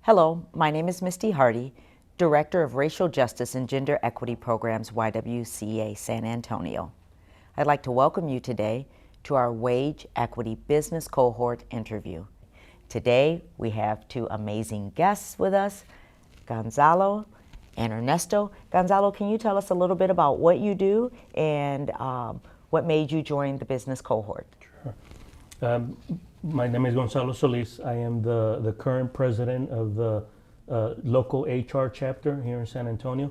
Hello, my name is Misty Harty, Director of Racial Justice and Gender Equity Programs, YWCA San Antonio. I'd like to welcome you today to our Wage Equity Business Cohort interview. Today, we have two amazing guests with us, Gonzalo and Ernesto. Gonzalo, can you tell us a little bit about what you do and what made you join the business cohort? Sure. My name is Gonzalo Soliz. I am the current president of the local HR chapter here in San Antonio.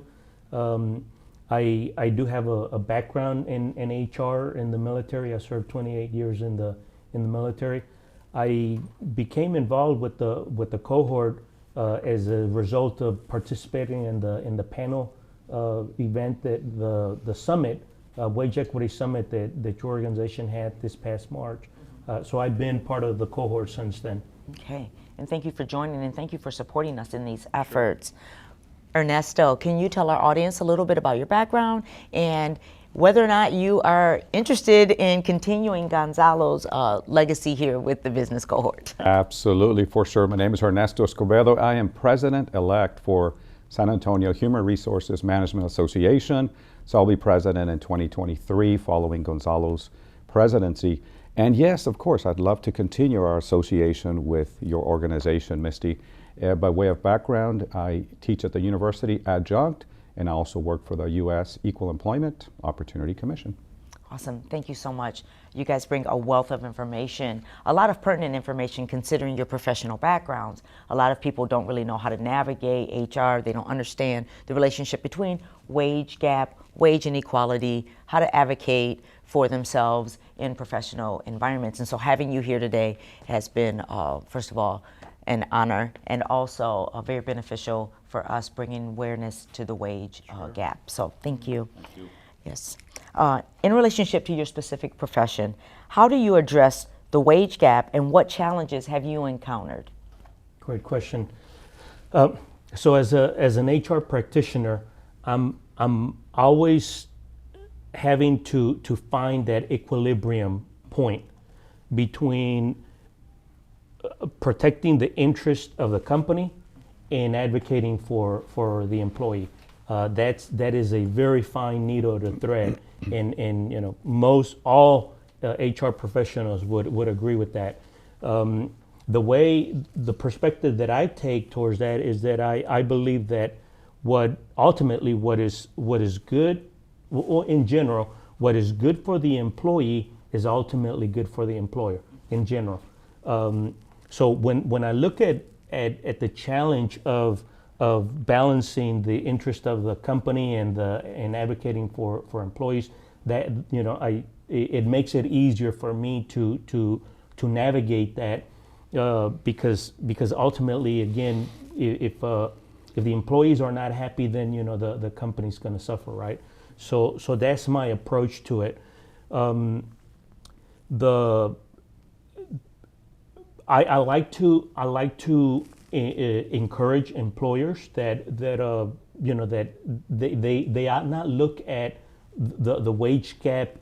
I do have a background in HR in the military. I served 28 years in the military. I became involved with the cohort as a result of participating in the panel event that the summit, Wage Equity Summit that your organization had this past March. So I've been part of the cohort since then. Okay, and thank you for joining and thank you for supporting us in these efforts. Ernesto, can you tell our audience a little bit about your background and whether or not you are interested in continuing Gonzalo's legacy here with the business cohort? Absolutely, for sure. My name is Ernesto Escobedo. I am president-elect for San Antonio Human Resources Management Association. So I'll be president in 2023 following Gonzalo's presidency. And yes, of course, I'd love to continue our association with your organization, Misty. By way of background, I teach at the university adjunct, and I also work for the U.S. Equal Employment Opportunity Commission. Awesome. Thank you so much. You guys bring a wealth of information, a lot of pertinent information considering your professional backgrounds. A lot of people don't really know how to navigate HR. They don't understand the relationship between wage gap, wage inequality, how to advocate for themselves in professional environments. And so having you here today has been, first of all, an honor and also very beneficial for us bringing awareness to the wage gap. So thank you. Thank you. Yes. In relationship to your specific profession, how do you address the wage gap and what challenges have you encountered? Great question. So as an HR practitioner, I'm always having to find that equilibrium point between protecting the interest of the company and advocating for the employee. That is a very fine needle to thread, and you know all HR professionals would agree with that. The perspective that I take towards that is that I believe that what is good, or in general, what is good for the employee is ultimately good for the employer in general. So when I look at the challenge of balancing the interest of the company and advocating for employees, that it makes it easier for me to navigate that because ultimately, again, if the employees are not happy, then the company's going to suffer, right? So that's my approach to it. I like to encourage employers that they ought not look at the wage gap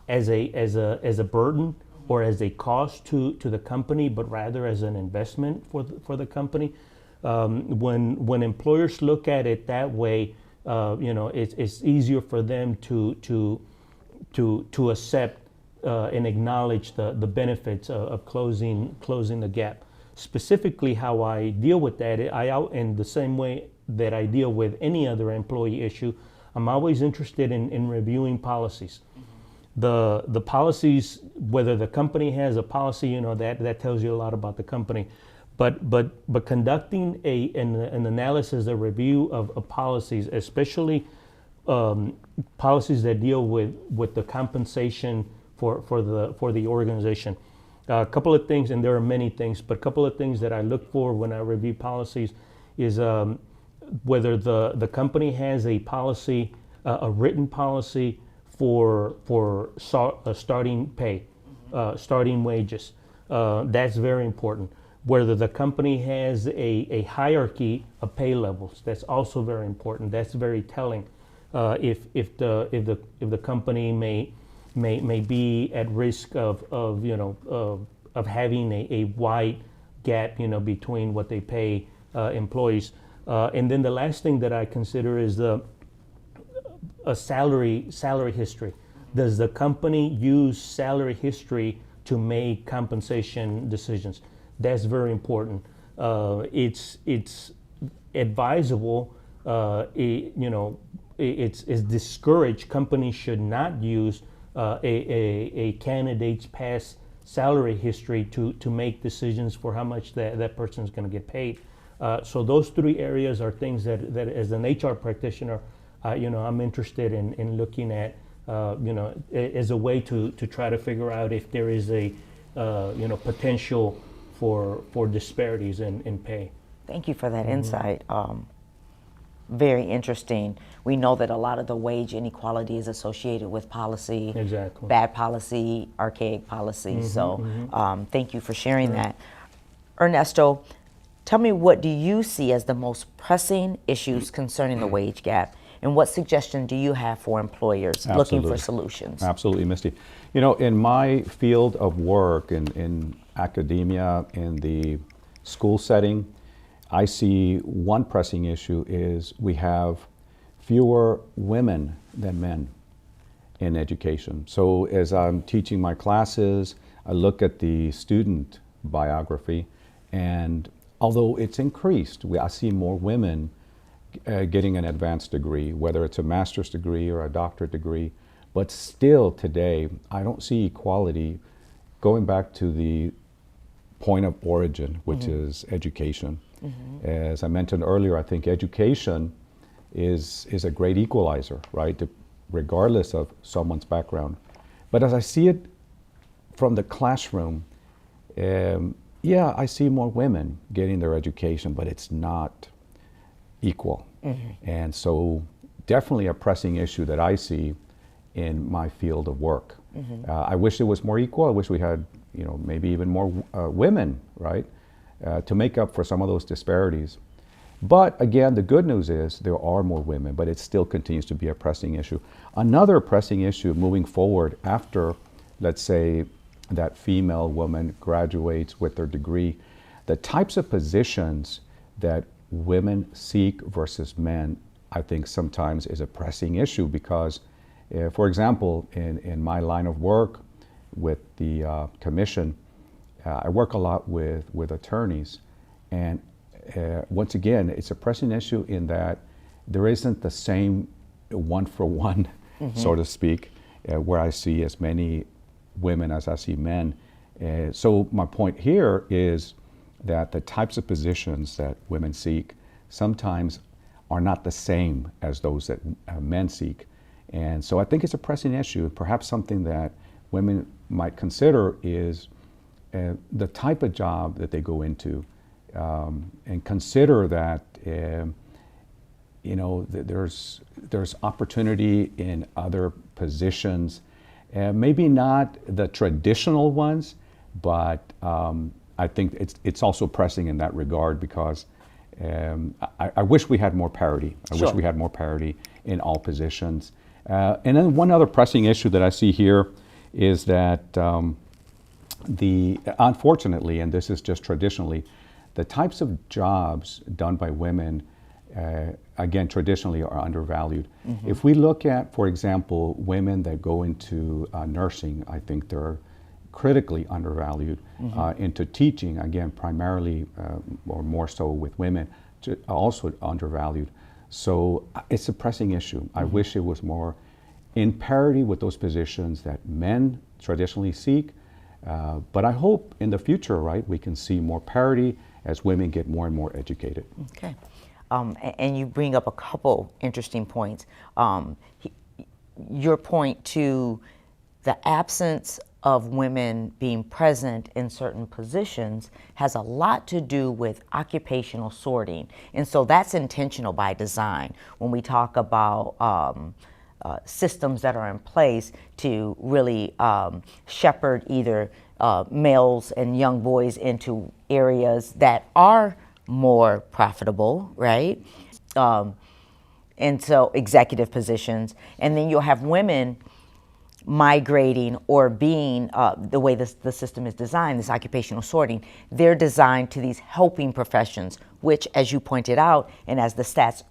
as a burden or as a cost to the company, but rather as an investment for the company. When employers look at it that way, it's easier for them to accept and acknowledge the benefits of closing the gap. Specifically, how I deal with that, in the same way that I deal with any other employee issue, I'm always interested in reviewing policies. The policies, whether the company has a policy, that tells you a lot about the company. But conducting an analysis, a review of policies, especially policies that deal with the compensation for the organization. A couple of things, and there are many things, but a couple of things that I look for when I review policies is whether the company has a policy, a written policy for starting pay, starting wages. That's very important. Whether the company has a hierarchy of pay levels, that's also very important. That's very telling. If the company may be at risk of having a wide gap, between what they pay employees. And then the last thing that I consider is a salary history. Does the company use salary history to make compensation decisions? That's very important. It's advisable. It's discouraged. Companies should not use a candidate's past salary history to make decisions for how much that person is going to get paid. So those three areas are things that as an HR practitioner, I'm interested in looking at, as a way to try to figure out if there is a, potential for disparities in pay. Thank you for that insight. Very interesting. We know that a lot of the wage inequality is associated with policy, Exactly. bad policy, archaic policy. Thank you for sharing that. Ernesto, tell me, what do you see as the most pressing issues concerning the wage gap, and what suggestion do you have for employers looking for solutions? Absolutely, Misty. In my field of work, in academia, in the school setting, I see one pressing issue is we have fewer women than men in education. So as I'm teaching my classes, I look at the student biography, and although it's increased, I see more women getting an advanced degree, whether it's a master's degree or a doctorate degree. But still today, I don't see equality going back to the point of origin, which is education. As I mentioned earlier, I think education is a great equalizer, right? Regardless of someone's background. But as I see it from the classroom, I see more women getting their education, but it's not equal. And so definitely a pressing issue that I see in my field of work. I wish it was more equal. I wish we had, maybe even more women, right? To make up for some of those disparities. But again, the good news is there are more women, but it still continues to be a pressing issue. Another pressing issue moving forward after, let's say, that female woman graduates with their degree, the types of positions that women seek versus men, I think sometimes is a pressing issue because, for example, in my line of work with the commission, I work a lot with attorneys, and once again, it's a pressing issue in that there isn't the same one-for-one, so to speak, where I see as many women as I see men. So my point here is that the types of positions that women seek sometimes are not the same as those that men seek. And so I think it's a pressing issue. Perhaps something that women might consider is the type of job that they go into, and consider that there's opportunity in other positions, maybe not the traditional ones, but I think it's also pressing in that regard because I wish we had more parity. I wish we had more parity in all positions. And then one other pressing issue that I see here is that unfortunately, and this is just traditionally, the types of jobs done by women, again, traditionally are undervalued. If we look at, for example, women that go into nursing, I think they're critically undervalued. Into teaching, again, primarily or more so with women, also undervalued. So it's a pressing issue. I wish it was more in parity with those positions that men traditionally seek. But I hope in the future, right, we can see more parity as women get more and more educated. Okay. And you bring up a couple interesting points. Your point to the absence of women being present in certain positions has a lot to do with occupational sorting. And so that's intentional by design when we talk about systems that are in place to really shepherd either males and young boys into areas that are more profitable, right? And so executive positions. And then you'll have women migrating or being the way the system is designed, this occupational sorting, they're designed to these helping professions, which, as you pointed out, and as the stats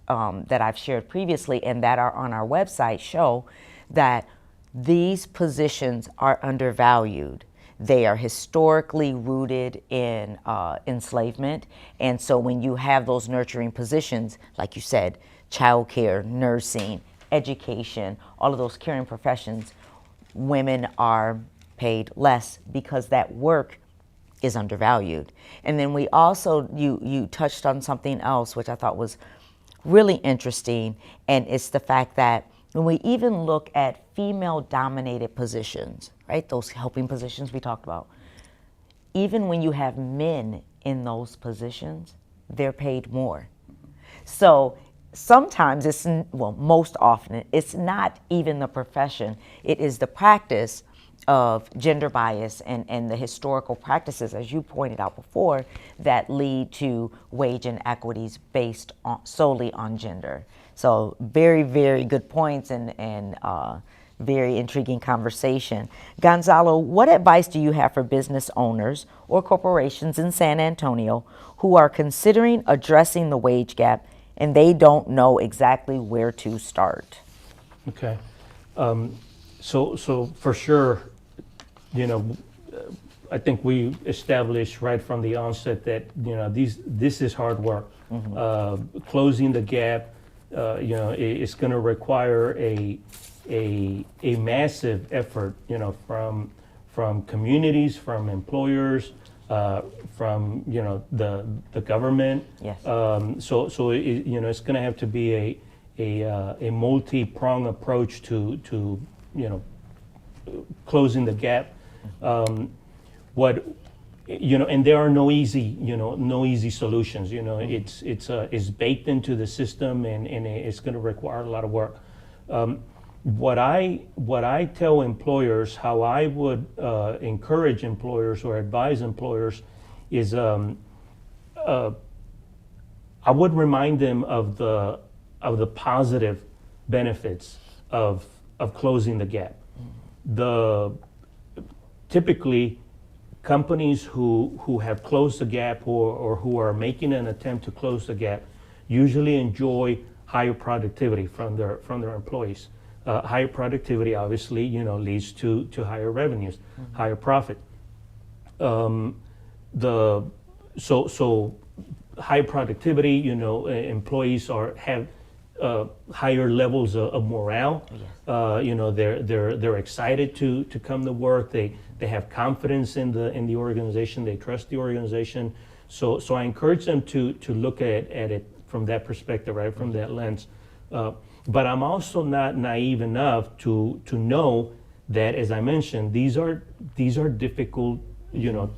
that I've shared previously and that are on our website show, that these positions are undervalued. They are historically rooted in enslavement. And so when you have those nurturing positions, like you said, childcare, nursing, education, all of those caring professions, women are paid less because that work is undervalued. And then we also, you touched on something else, which I thought was really interesting, and it's the fact that when we even look at female-dominated positions, right, those helping positions we talked about, even when you have men in those positions, they're paid more. So sometimes it's, well, most often, it's not even the profession. It is the practice of gender bias and the historical practices, as you pointed out before, that lead to wage inequities based solely on gender. So very, very good points and very intriguing conversation. Gonzalo, what advice do you have for business owners or corporations in San Antonio who are considering addressing the wage gap and they don't know exactly where to start? Okay. So for sure, I think we established right from the onset that, this is hard work. Closing the gap, it's going to require a massive effort, from communities, from employers, from the government. Yes. So it's going to have to be a multi-pronged approach to closing the gap. And there are no easy solutions. It's baked into the system, and it's going to require a lot of work. What I tell employers, how I would encourage employers or advise employers is, I would remind them of the positive benefits of closing the gap. Typically, companies who have closed the gap or who are making an attempt to close the gap usually enjoy higher productivity from their employees. Higher productivity obviously leads to higher revenues, higher profit. So high productivity, employees have higher levels of morale. They're excited to come to work. They have confidence in the organization. They trust the organization. So I encourage them to look at it from that perspective, right, from that lens. But I'm also not naive enough to know that, as I mentioned, these are difficult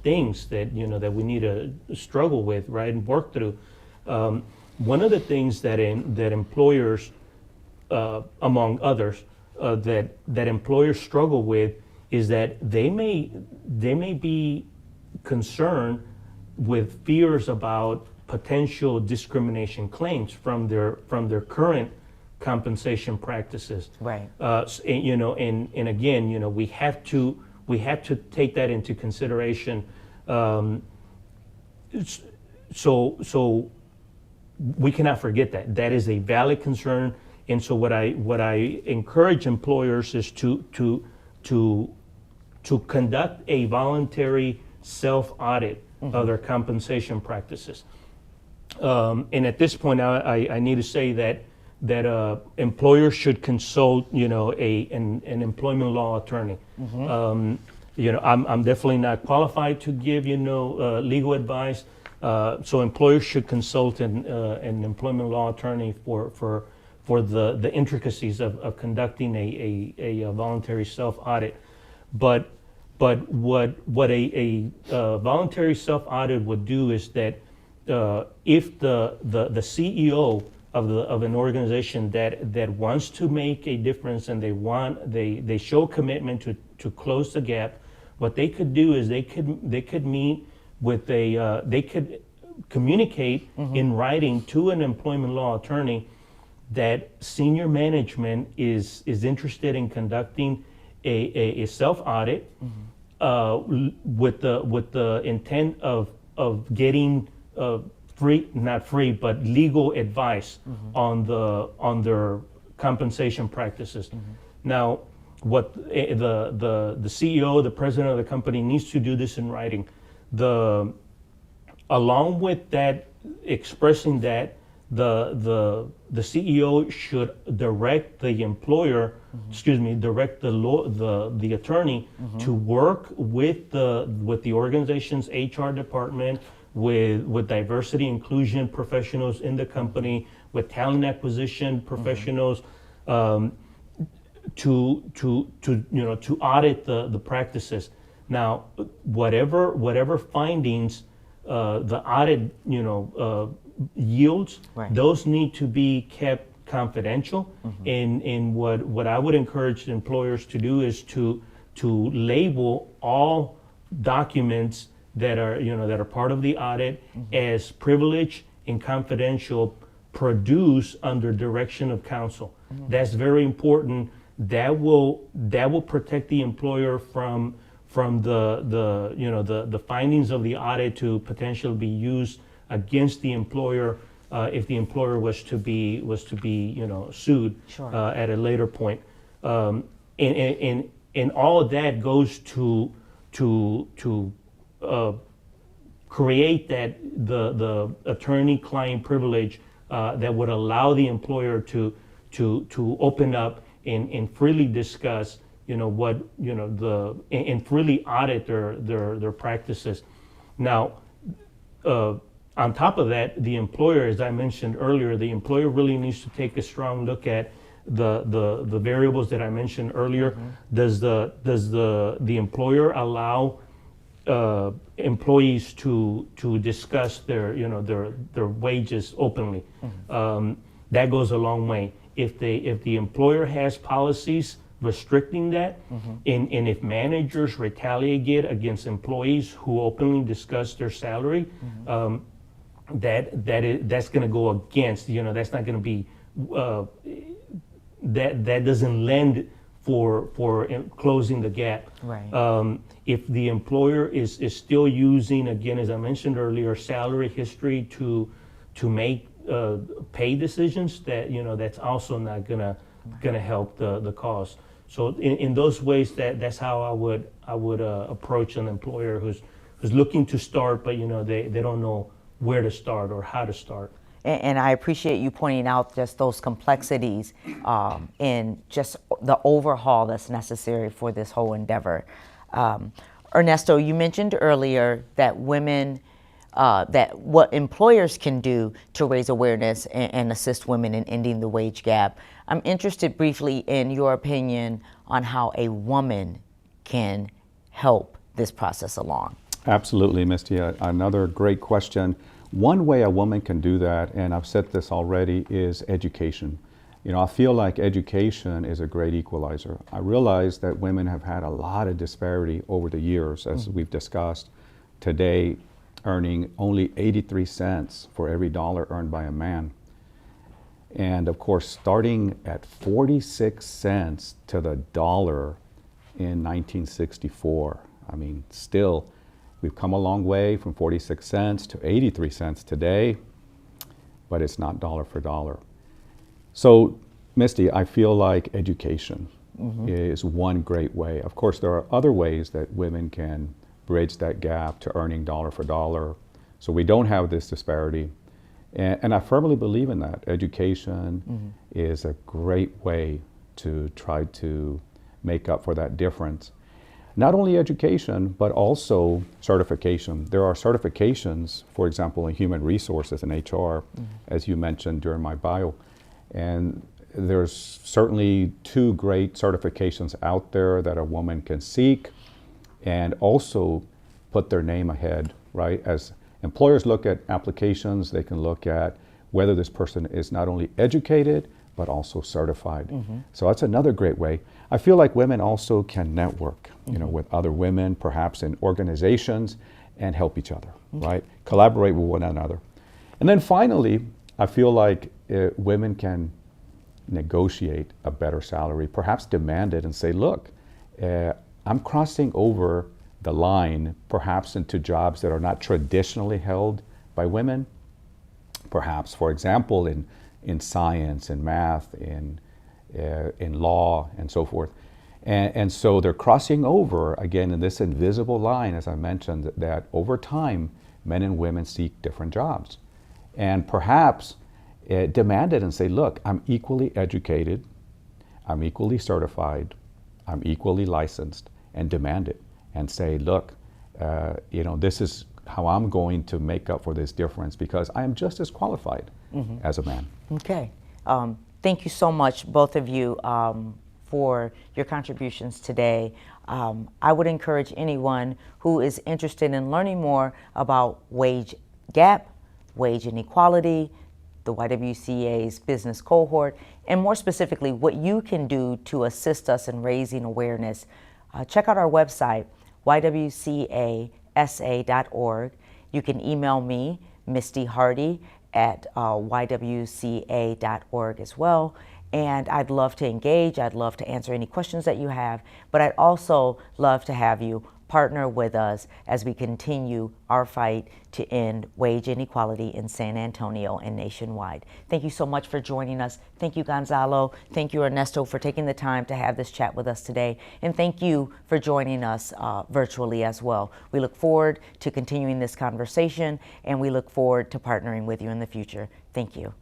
things that that we need to struggle with, right, and work through. One of the things that employers, among others, that employers struggle with is that they may be concerned with fears about potential discrimination claims from their current compensation practices. Right. And again, we have to take that into consideration. So we cannot forget that is a valid concern. And so what I encourage employers is to conduct a voluntary self-audit of their compensation practices. And at this point, I need to say that employers should consult, an employment law attorney. I'm definitely not qualified to give, legal advice. So employers should consult an employment law attorney for the intricacies of conducting a voluntary self-audit. But what a voluntary self-audit would do is that if the CEO of an organization that wants to make a difference and they show commitment to close the gap, what they could do is they could meet with they could communicate in writing to an employment law attorney that senior management is interested in conducting a self audit with the intent of getting not free, but legal advice on their compensation practices. Now, what the CEO, the president of the company needs to do this in writing. Along with that, expressing that, the CEO should direct the employer, direct the attorney to work with the organization's HR department, with diversity inclusion professionals in the company, with talent acquisition professionals, to audit the practices. Now, whatever findings the audit yields, Right. those need to be kept confidential. And what I would encourage employers to do is to label all documents that are part of the audit as privileged and confidential, produced under direction of counsel. That's very important. That will protect the employer from the findings of the audit to potentially be used against the employer if the employer was to be sued. Sure. At a later point. And all of that goes to create the attorney-client privilege that would allow the employer to open up and freely discuss, and freely audit their practices. Now, on top of that, the employer, as I mentioned earlier, the employer really needs to take a strong look at the variables that I mentioned earlier. Does the employer allow employees to discuss their wages openly? That goes a long way. If the employer has policies restricting that, and if managers retaliate against employees who openly discuss their salary, that's going to go against. That's not going to be that doesn't lend for closing the gap. Right. If the employer is still using, again, as I mentioned earlier, salary history to make pay decisions, that's also not gonna help the cause. So in those ways, that's how I would approach an employer who's looking to start, but they don't know where to start or how to start. And I appreciate you pointing out just those complexities in just the overhaul that's necessary for this whole endeavor. Ernesto, you mentioned earlier that that what employers can do to raise awareness and assist women in ending the wage gap. I'm interested briefly in your opinion on how a woman can help this process along. Absolutely, Misty. Another great question. One way a woman can do that, and I've said this already, is education. I feel like education is a great equalizer. I realize that women have had a lot of disparity over the years, as we've discussed today, earning only 83 cents for every dollar earned by a man. And of course, starting at 46 cents to the dollar in 1964. I mean, still, we've come a long way from 46 cents to 83 cents today, but it's not dollar for dollar. So, Misty, I feel like education is one great way. Of course, there are other ways that women can bridge that gap to earning dollar for dollar, so we don't have this disparity. And I firmly believe in that. Education is a great way to try to make up for that difference. Not only education, but also certification. There are certifications, for example, in human resources and HR, as you mentioned during my bio. And there's certainly 2 great certifications out there that a woman can seek and also put their name ahead, right? As employers look at applications, they can look at whether this person is not only educated, but also certified. So that's another great way. I feel like women also can network, with other women, perhaps in organizations, and help each other, right? Collaborate with one another. And then finally, I feel like women can negotiate a better salary, perhaps demand it and say, look, I'm crossing over the line perhaps into jobs that are not traditionally held by women. Perhaps, for example, in science, in math, in law, and so forth. And so they're crossing over, again, in this invisible line, as I mentioned, that over time, men and women seek different jobs. And perhaps demand it and say, look, I'm equally educated, I'm equally certified, I'm equally licensed, and demand it. And say, look, this is how I'm going to make up for this difference because I am just as qualified as a man. Okay. Thank you so much, both of you, for your contributions today. I would encourage anyone who is interested in learning more about wage gap, wage inequality, the YWCA's business cohort, and more specifically, what you can do to assist us in raising awareness. Check out our website, ywcasa.org. You can email me, Misty Harty, at ywca.org as well. And I'd love to engage. I'd love to answer any questions that you have. But I'd also love to have you partner with us as we continue our fight to end wage inequality in San Antonio and nationwide. Thank you so much for joining us. Thank you, Gonzalo. Thank you, Ernesto, for taking the time to have this chat with us today. And thank you for joining us virtually as well. We look forward to continuing this conversation, and we look forward to partnering with you in the future. Thank you.